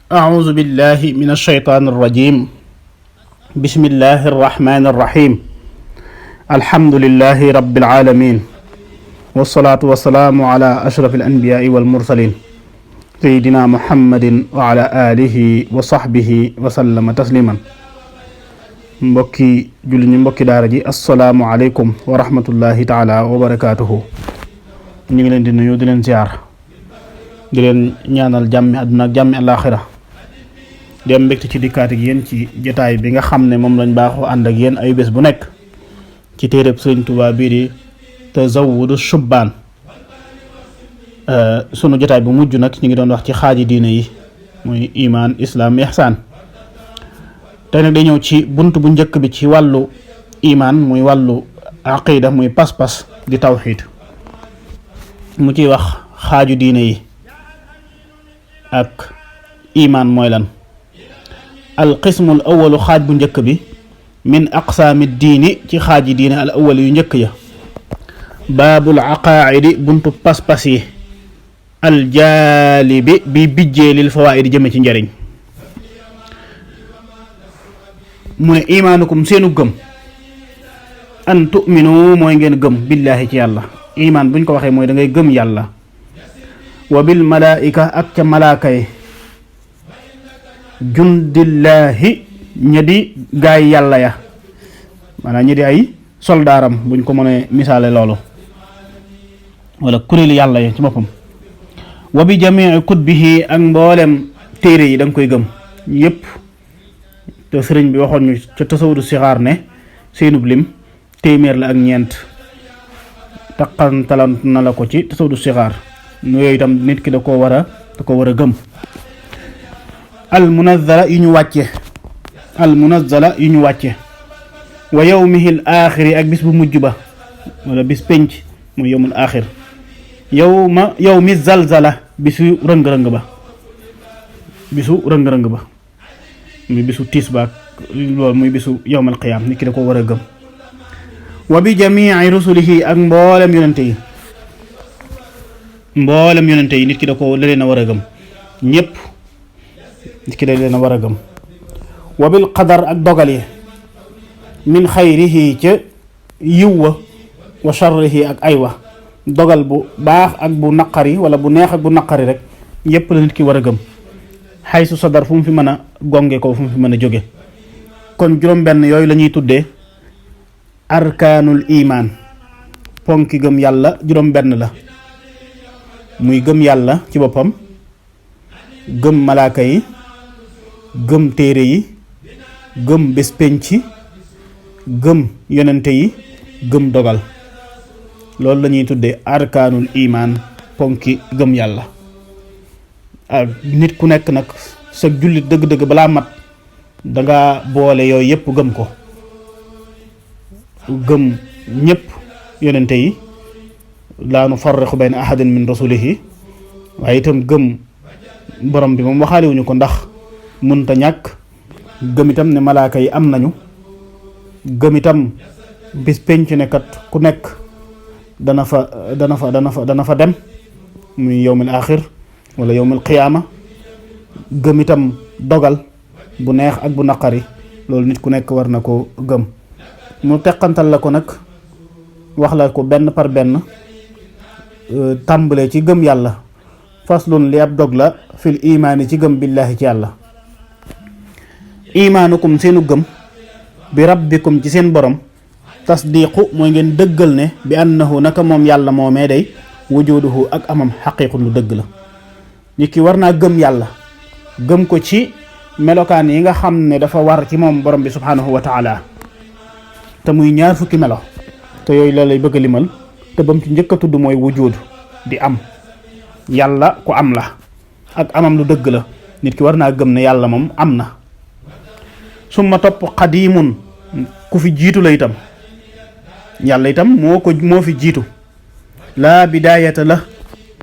أعوذ بالله من الشيطان الرجيم بسم الله الرحمن الرحيم الحمد لله رب العالمين والصلاة والسلام على أشرف الأنبياء والمرسلين سيدنا محمد وعلى آله وصحبه وسلم تسليما mbokki julli ñi mbokki daara ji assalaamu aleykum wa rahmatullahi taala wa barakaatuhu. ñu ngi leen di nuyu di leen ziar di leen ñaanal jàmmi àdduna ak jàmmi àllaaxira di am mbégte ci dikkaat ak yéen ci jotaay bi nga xam ne moom lañ baaxoo ànd ak yéen ay bés bu nekk ci téereb Sëriñ Tuubaa bii di Tazawudu Shubbaan. sunu jotaay bu mujj nag ñu ngi doon wax ci xaaji diine yi muy imaan islaam ihsaan. tey nag day ñëw ci bunt bu njëkk bi ci wàllu imaan muy wàllu aqida muy pas-pas di tawxiid mu ciy wax xaaju diine yi ak imaan mooy lan. alqismu al awalu xaaj bu njëkk bi min aqsaami diini ci xaaji diine al awal yu njëkk ya. baabul aqaaidi buntu pas-pas yi aljaalibi bi bijjee lil fawaa'id jëme ci njariñ. mu ne imaanukum seenu gëm an tu'minu mooy ngeen gëm billaahi ci yàlla. imaan buñ ko waxee mooy da ngay gëm yàlla. wa bil malaa'ika ak ca malaaka yi jundillaahi ña di gaay yàlla ya maanaam ñi di ay soldaaram buñ ko mënee misaale loolu wala kuréelu yàlla ya ci boppam. wa bi jamii kutbihi ak mboolem téere yi da nga koy gëm yépp. te sëriñ bi waxoon ñu ca tasawudu sixaar ne seenub lim téeméer la ak ñeent taqantalant na la ko ci tasawudu sixaar nu yooyu itam nit ki da ko war a gëm. al munazzala yu ñu wàcce wa yawmihil aaxiri ak bis bu mujj ba wala bis penc mooy yawmul aaxir yawmi zalzala bisu rëng-rëng ba muy bisu tiis baak loolu muy bisu yawmal qiyaam nit ki da ko war a gëm. wa bi jamii rusulihi ak mboolem yonente yi nit ki da leen a war a gëm ñépp nit ki da leen a war a gëm. wa bil qadar ak dogal yi min xayrihi ca yiw wa sharrihi ak aywa dogal bu baax ak bu naqari wala bu neex ak bu naqari rek yépp la nit ki war a gëm. xaysu sadar fu mu fi mën a gonge ko fu mu fi mën a jóge. kon juróom-benn yooyu la ñuy tuddee arkaanul imaan ponki gëm yàlla juróom-benn la muy gëm yàlla ci boppam gëm malaaka yi gëm téere yi gëm bés penc gëm yonente yi gëm dogal loolu la ñuy tuddee arkaanul imaan ponki gëm yàlla. nit ku nekk nag sa jullit dëgg-dëgg balaa mat danga boole yooyu yépp gëm ko gëm ñépp yonente yi laa nufarriqu bayna ahadin min rasulihi waaye itam gëm borom bi moom waxaaliwuñu ko ndax mënta ñàkk. gëm itam ne malaaka yi am nañu. gëm itam bis penc ne kat ku nekk dana fa dem muy yawmul aaxir wala yawmul qiyaama. gëm itam dogal bu neex ak bu naqari loolu nit ku nekk war na ko gëm. mu teqantal la ko nag wax la ko benn par benn tàmbalee ci gëm yàlla faslun li ab dog la fil imaani ci gëm billaahi ci yàlla. imaanukum seenu gëm bi rabbikum ci seen borom tasdiqu mooy ngeen dëggal ne bi annahu naka moom yàlla moomee day wujuduhu ak amam xaqiiqun lu dëgg la. nit ki war naa gëm yàlla gëm ko ci melokaan yi nga xam ne dafa war ci moom borom bi subhaanahu wa taala te muy 20 fukki melo te yooyu la lay bëgg a limal te bam ci njëkk a tudd mooy wujud di am. yàlla ku am la ak amam lu dëgg la nit ki war naa gëm ne yàlla moom am na. summa topp xadiimun ku fi jiitu la itam yàlla itam moo fi jiitu laa bidaayata la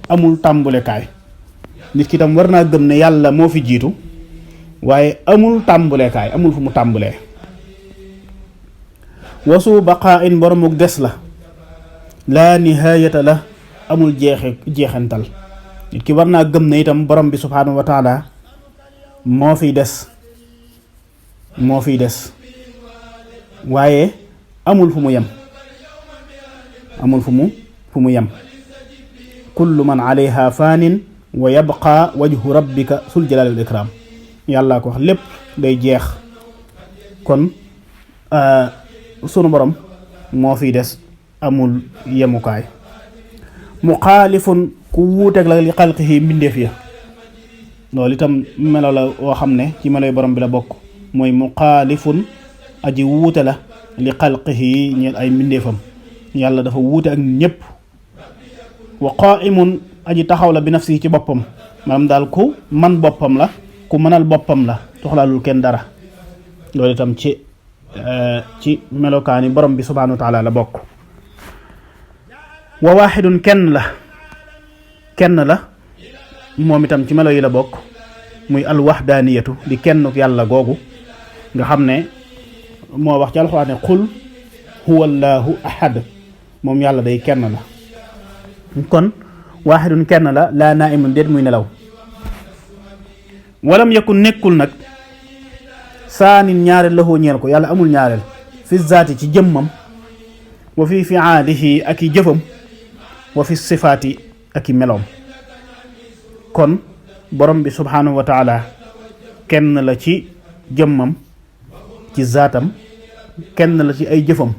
amul tàmbulekaay. nit ki tam war naa gëm ne yàlla moo fi jiitu waaye amul tàmbulekaay amul fu mu tàmbulee. wasu baqaa in boromuk des la laa nihaayata la amul jeexantal. nit ki war naa gëm ne itam borom bi subhaanahu wa taala moo fiy des waaye amul fu mu yem kullu man alayha faanin wa yabqa wajhu rabbika sul jalaali wal ikram yàlla ko wax lépp day jeex kon sunu borom moo fiy des amul yemukaay muxaalifun ku wuuteeg la li xalqihi mbindeef ya loolu itam melo la woo xam ne ci meloy borom bi la bokk mooy muxaalifun aji wuute la li xalqihi ñeel ay mbindeefam yàlla dafa wuute ak ñëpp wa qaa'imun aji taxaw la bi nafsihi ci boppam maanaam daal ku man boppam la ku mënal boppam la soxlaalul kenn dara loolu itam ci melokaani borom bi subhaanahu wa taala la bokk wa waaxidun kenn la moom itam ci melo yi la bokk muy alwaxdaaniyatu di kenn yàlla googu nga xam ne moo wax ci alxuraan ne qul huwa allahu ahad moom yàlla day kenn la kon waaxidun kenn la laa naaimun déet muy nelaw walam yakun nekkul nag saanin ñaareel laxoo ñeel ko yàlla amul ñaareel fi zaati ci jëmmam wa fi fiaalihi ak i jëfam wa fi sifaati ak i meloom kon borom bi subhaanahu wa taala kenn la ci jëmmam ci zaatam kenn la ci ay jëfam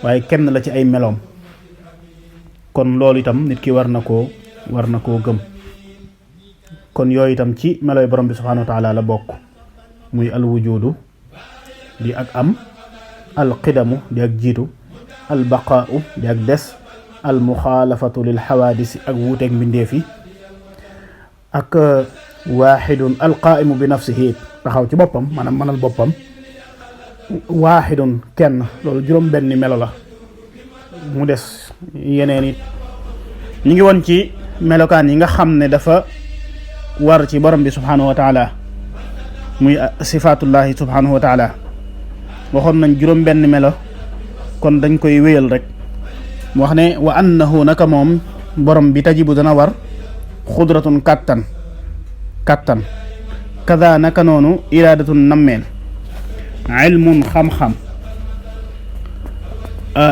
waaye kenn la ci ay meloom kon loolu itam nit ki war na koo gëm kon yooyu itam ci melooy borom bi subhaanahu wa taala la bokk muy al wujudu di ak am al qidamu di ak jiitu al baqaau di ak des al muxaalafatu lil xawaadisi ak wuuteeg mbindeef yi ak waaxidun al qaaimu bi nafsihi taxaw ci boppam maanaam mënal boppam waaxidun kenn loolu juróom benni melo la mu des yeneen it ñu ngi woon ci melokaan yi nga xam ne dafa war ci borom bi subhaanahu wa taala muy sifaatullahi subhaanahu wa taala waxoon nañ juróom benn melo kon dañ koy wéyal rek mu wax ne wa annahu naka moom borom bi tajibu dana war xudratun kàttan kada naka noonu iraadatun nammeel ilmun xam-xam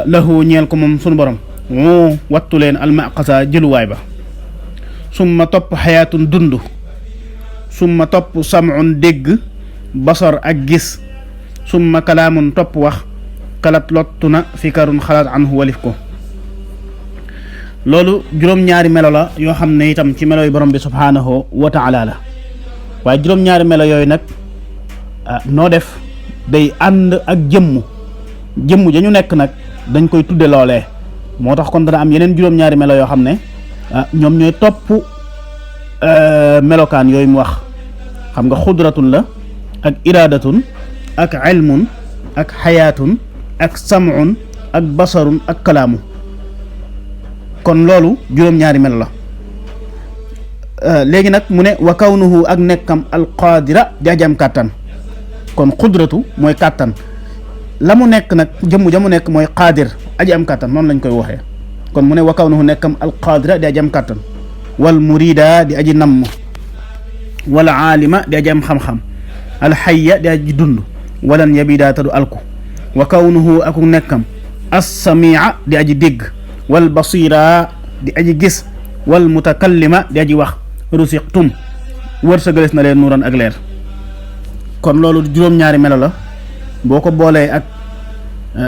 lahu ñeel ko moom sunu borom moo wattu leen almaqasa jëluwaay ba summa topp xayaatun dund summa topp sam'un dégg basar ak gis summa kalaamun topp wax kalat lottu na fikarun xalaat anhu walif ko loolu juróom-ñaari melo la yoo xam ne itam ci melo yu borom bi subhaanahu wa taala la waaye juróom-ñaari melo yooyu nag noo def day ànd ak jëmm ja ñu nekk nag dañ koy tudde loolee moo tax kon dana am yeneen juróom-ñaari melo yoo xam ne ñoom ñooy topp melokaan yooyu mu wax xam nga xudratun la ak iraadatun ak ilmun ak xayaatun ak sam'un ak basarun ak kalaamu kon loolu juróom-ñaari melo la léegi nag mu ne wa kawnuhu ak nekkam alqaadira di aji am kàttan kon xudratu mooy kàttan la mu nekk nag jëmm ja mu nekk mooy qaadir aji am kàttan noonu lañ koy waxee kon mu ne wa kawnuhu nekkam alqaadira di aji am kàttan wal murida di aji namm wal aalima di aji am xam-xam alxayya di aji dund walan yabida tadu alku wa kawnuhu aku nekkam assamia di aji dégg wal basira di aji gis wal mutakallima di aji wax rusiqtum wërsëgalees na leen nuuran ak leer kon loolu juróom-ñaari melo la boo ko boolee ak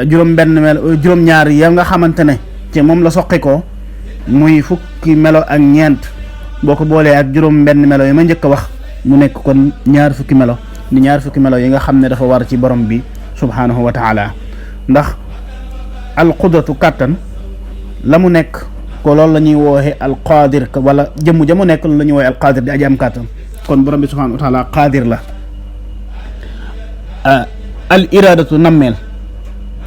juróom-benn melo juróom-ñaar ya nga xamante ne ci moom la soqi ko muy fukki melo ak ñeent boo ko boolee ak juróom-benn melo yi ma njëkk a wax mu nekk kon ñaar fukki melo ni ñaar fukki melo yi nga xam ne dafa war ci borom bi subhaanahu wa taala ndax alqudratu kàttan la mu nekk ko loolu la ñuy wooxe alqaadir wala jëmm ja mu nekk loolu la ñuy wooxe alqaadir di aji am kàttan kon borom bi subhaanahu wa taala qaadir la al iraadatu nammeel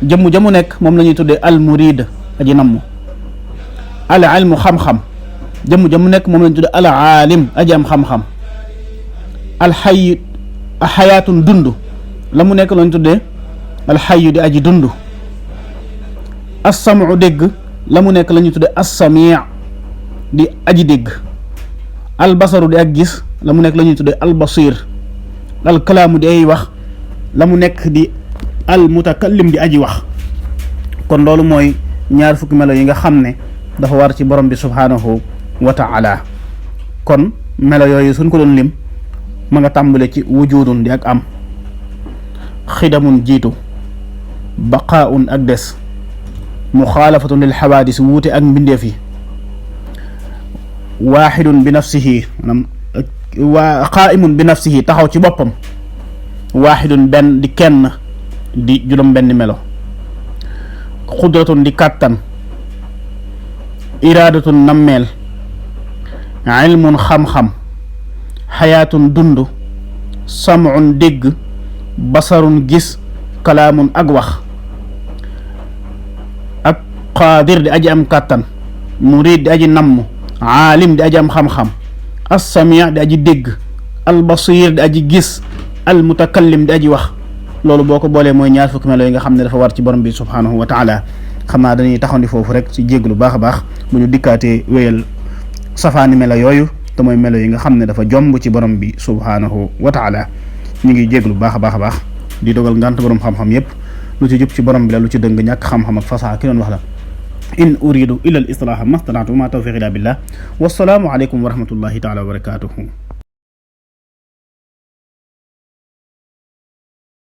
jëmm ja mu nekk moom la ñuy tuddee al murid aji namm al ilmu xam-xam jëmm ja mu nekk moom la ñuy tuddee al aalim aji am xam-xam al xay xayaatun dund la mu nekk la ñuy tuddee al xayu di aji dund as-sam'u dégg la mu nekk la ñuy tuddee as-sami' di aji dégg al basaru di ak gis la mu nekk la ñuy tuddee al basir al kalaamu di ay wax la mu nekk di al mutakallim di aji wax. kon loolu mooy ñaar fukki melo yi nga xam ne dafa war ci borom bi subhaanahu wa taala. kon melo yooyu suñ ko doon lim ma nga tàmbale ci wujudun di ak am, xidamun jiitu, baqaaun ak des, muxaalafatun lil xawaadis wuute ak mbindeef yi, waaxidun bi nafsihi maanaam qaaimun bi nafsihi taxaw ci boppam, waaxidun benn di kenn di juróom benn melo, xudratun di kàttan, iraadatun nammeel, ilmun xam-xam, xayaatun dund, sam'un dégg, basarun gis, kalaamun ak wax, ak qaadir di aji am kàttan, murid di aji namm, aalim di aji am xam-xam, as-sami' di aji dégg, al-basir di aji gis, al-mutakallim di aji wax. loolu boo ko boolee mooy ñaar fukki melo yi nga xam ne dafa war ci borom bi subhaanahu wa taala. xam naa dañuy taxandi foofu rek ci jéglu baax a baax bu ñu dikkaatee wéyal safaani melo yooyu te mooy melo yi nga xam ne dafa jomb ci borom bi subhaanahu wa taala. ñu ngi jéglu baax a baax di dogal ngant borom xam-xam yépp, lu ci jub ci borom bi la, lu ci dëng ñàkk xam-xam ak fasaha ki doon wax la. in uridu illa al islaaha mastata'tu wa ma tawfiqi illa billah, wassalaamu aleykum wa rahmatullahi taala wa barakatuhu.